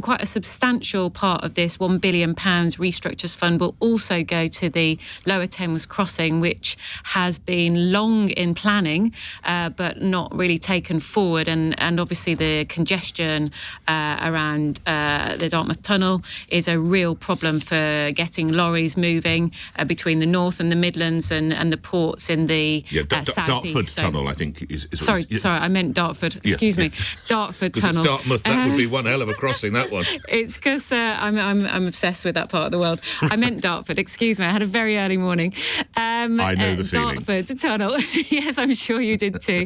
quite a substantial part of this £1 billion restructures fund will also go to the Lower Thames Crossing, which has been long in planning, but not really taken forward. And obviously the congestion around the Dartmouth Tunnel is a real problem for getting lorries moving between the north and the Midlands and the ports in the Dartford southeast. Tunnel, I think. Sorry, I meant Dartford. Excuse me, Dartford Tunnel. It's Dartmouth. That would be one hell of a crossing. That one. It's because I'm obsessed with that part of the world. I meant Dartford. Excuse me. I had a very early morning. I know the feeling. Dartford Tunnel. Yes, I'm sure you did too.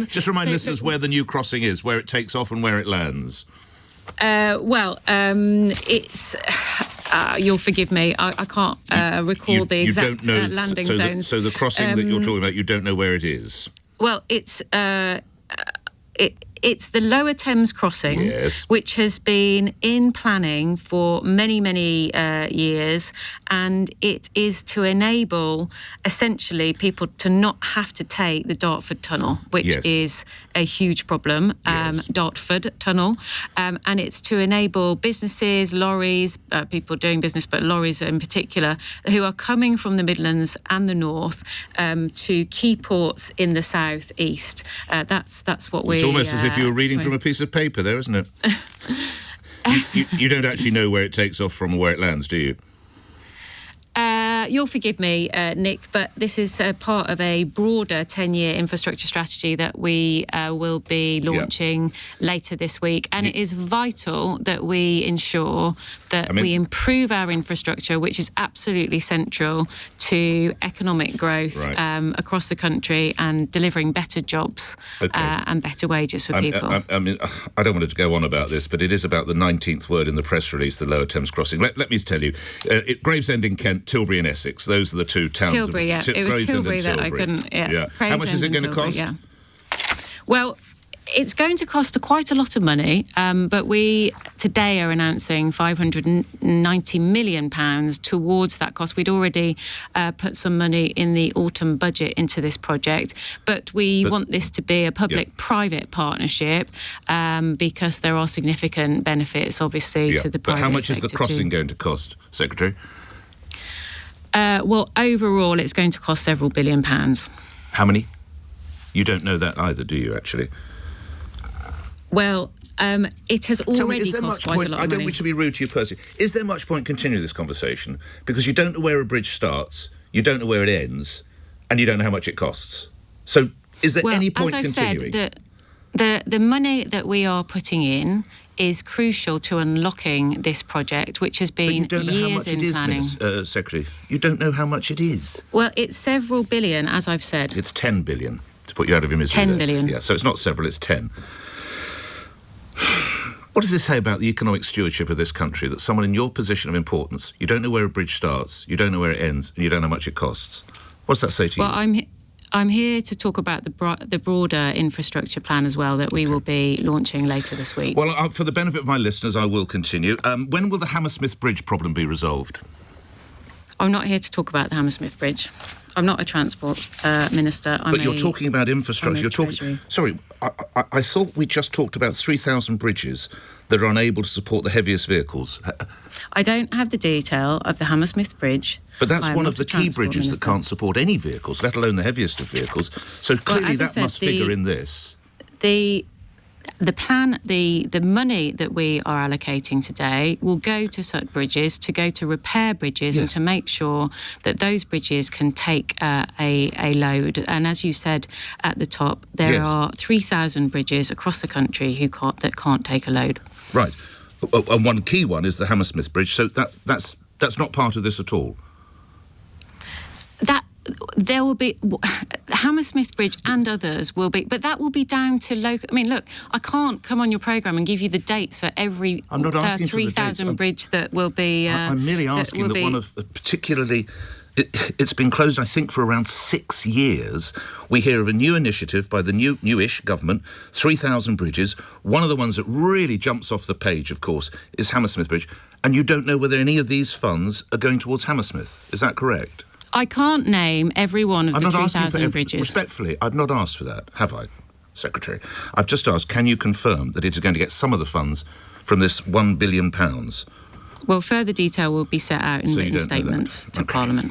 Just remind listeners where the new crossing is, where it takes off and where it lands. It's. You'll forgive me. I can't recall the exact landing zones. So the crossing that you're talking about, you don't know where it is. Well, it's the Lower Thames Crossing, yes, which has been in planning for many, many years, and it is to enable, essentially, people to not have to take the Dartford Tunnel, which yes, is a huge problem, yes, Dartford Tunnel, and it's to enable businesses, lorries, people doing business, but lorries in particular, who are coming from the Midlands and the North to key ports in the south east. That's what we're... It's almost as if you were reading from a piece of paper there, isn't it? you don't actually know where it takes off from or where it lands, do you? You'll forgive me, Nick, but this is part of a broader 10-year infrastructure strategy that we will be launching later this week. And it is vital that we ensure that we improve our infrastructure, which is absolutely central to economic growth across the country and delivering better jobs and better wages for people. I don't want to go on about this, but it is about the 19th word in the press release, the Lower Thames Crossing. Let me tell you, Gravesend in Kent, Tilbury in Essex, those are the two towns. Tilbury, it was Tilbury that I couldn't... How much is it going to cost? Yeah. Well, it's going to cost quite a lot of money, but we today are announcing £590 million towards that cost. We'd already put some money in the autumn budget into this project, but we want this to be a public-private partnership because there are significant benefits, obviously, to the private sector. But how much is the crossing going to cost, Secretary? Well, overall, it's going to cost several £1 billion. How many? You don't know that either, do you, actually? Well, it has already cost quite a lot of money. I don't wish to be rude to you personally. Is there much point continuing this conversation? Because you don't know where a bridge starts, you don't know where it ends, and you don't know how much it costs. So is there any point continuing? As I said, the money that we are putting in is crucial to unlocking this project, which has been years in planning. Secretary, you don't know how much it is. Well, it's several billion, as I've said. It's 10 billion, to put you out of your misery. 10 billion. Yeah, so it's not several, it's 10. What does this say about the economic stewardship of this country, that someone in your position of importance, you don't know where a bridge starts, you don't know where it ends, and you don't know how much it costs? What does that say to you? Well, I'm here to talk about the broader infrastructure plan as well that we will be launching later this week. Well, for the benefit of my listeners, I will continue. When will the Hammersmith Bridge problem be resolved? I'm not here to talk about the Hammersmith Bridge. I'm not a transport minister. But you're talking about infrastructure. You're talking. Sorry, I thought we just talked about 3,000 bridges that are unable to support the heaviest vehicles. I don't have the detail of the Hammersmith Bridge. But that's one of the key bridges that can't support any vehicles, let alone the heaviest of vehicles. So clearly that must figure in this. The plan, the money that we are allocating today will go to such bridges, to go to repair bridges and to make sure that those bridges can take a load. And as you said at the top, there are 3,000 bridges across the country that can't take a load. Right. And one key one is the Hammersmith Bridge. So that's not part of this at all. There will be Hammersmith Bridge and others will be, but that will be down to local. I mean, look, I can't come on your programme and give you the dates for every 3,000 bridge that will be. I'm merely asking that one of particularly. It's been closed, I think, for around 6 years. We hear of a new initiative by the newish government, 3,000 bridges. One of the ones that really jumps off the page, of course, is Hammersmith Bridge. And you don't know whether any of these funds are going towards Hammersmith. Is that correct? I can't name every one of the 3,000 bridges. Respectfully, I've not asked for that, have I, Secretary? I've just asked, can you confirm that it is going to get some of the funds from this £1 billion? Well, further detail will be set out in written statements to Parliament.